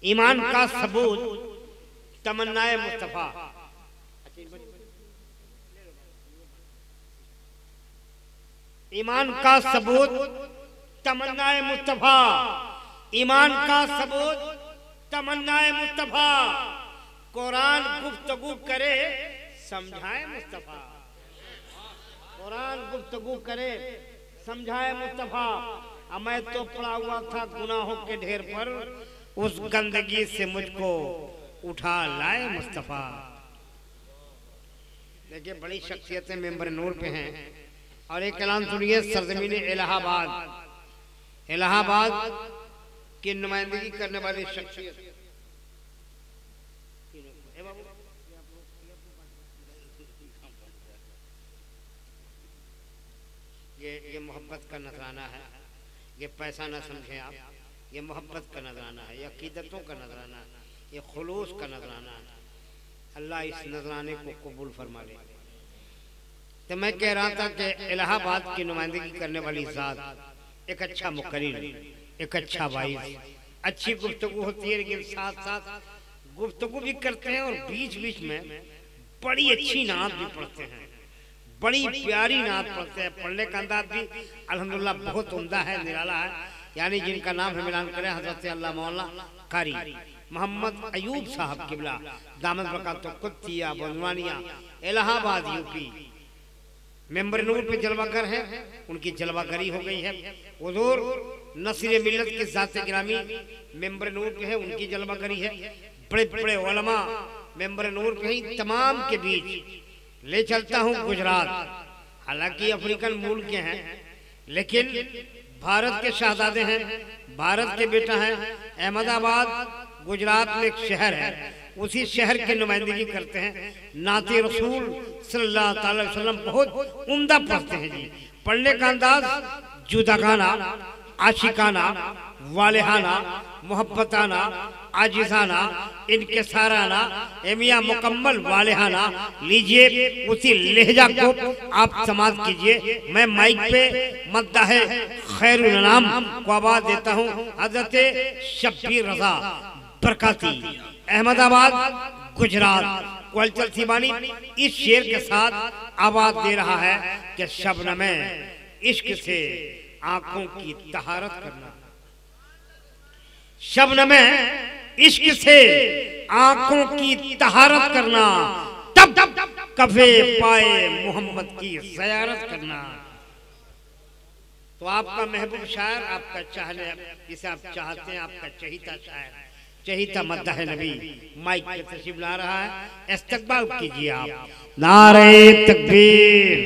ईमान का सबूत तमन्नाए मुस्तफा। ईमान का सबूत तमन्नाए मुस्तफा, ईमान का सबूत तमन्नाए मुस्तफा। कुरान गुफ्तगू करे समझाए मुस्तफा, कुरान गुफ्तगू करे समझाए मुस्तफा। मैं तो पड़ा हुआ था गुनाहों के ढेर पर, उस गंदगी से मुझको उठा लाए मुस्तफा। देखिए बड़ी शख्सियतें मेंबर नूर पे हैं। और एक ऐलान सुनिए, सरजमीन इलाहाबाद, इलाहाबाद की नुमाइंदगी करने वाली शख्सियत ये मोहब्बत का नजराना है। ये पैसा ना समझे आप, ये मोहब्बत का नजराना है, ये अकीदतों का नजराना है, ये खुलूस का नजराना है। अल्लाह इस नजराने को कबूल फरमा ले। तो मैं कह रहा था कि इलाहाबाद की नुमाइंदगी करने वाली ज़ात एक अच्छा मुकर्रिर, एक अच्छा वाइज, अच्छी गुफ्तगू होती है, लेकिन साथ साथ गुफ्तगू भी करते हैं और बीच बीच में बड़ी अच्छी नात भी पढ़ते हैं, बड़ी प्यारी नात पढ़ते हैं। पढ़ने का अंदाज भी अल्हम्दुलिल्लाह बहुत उम्दा है, निराला है। यानी जिनका नाम हम ऐलान करें, हज़रत अल्लाह मौला कारी मोहम्मद अयूब साहब किबला दामद बरकातुहू कुतिया बनवानिया, इलाहाबाद यूपी। मेंबर नूर पे जलवागर है, उनकी जलवागरी हो गई है। हुजूर नसीर मिल्लत के ज़ात गिरामी मेंबर नूर पे है, उनकी जलवागरी है। बड़े बड़े उलमा मेंबर नूर पे ही। तमाम के बीच ले चलता हूँ गुजरात। हालांकि अफ्रीकन मूल के हैं, लेकिन भारत के शहजादे हैं, भारत के बेटा हैं। अहमदाबाद गुजरात में एक शहर है, उसी शहर की नुमाइंदगी करते हैं। नाते रसूल सल्लल्लाहु अलैहि वसल्लम बहुत उम्दा पढ़ते हैं जी। पढ़ने का अंदाज जुदागाना, आशिकाना, वालिहाना, मोहब्बताना, आजिजाना, इनकिसाराना, एमिया मुकम्मल वालिहाना। लीजिए उसी लहजा को आप समाज कीजिए। मैं माइक पे मद्दाह खैरुल अनाम को आवाज देता हूँ। हज़रत शब्बीर रजा बरकाती, अहमदाबाद गुजरात। क्वलचल सीबानी इस शेर के साथ आवाज दे रहा है कि शबनमे इश्क से आंखों की तहारत करना, शबनमे इश्क से आंखों की तहारत करना, तब कफे पाए मोहम्मद की ज़ियारत करना। तो आपका महबूब शायर, आपका चाहने जिसे आप चाहते हैं, आपका चहीता शायर, चहीता मद्दाह नबी माइक पे तशरीफ ला रहा है। इस्तकबाल कीजिए आप। नारे तकबीर,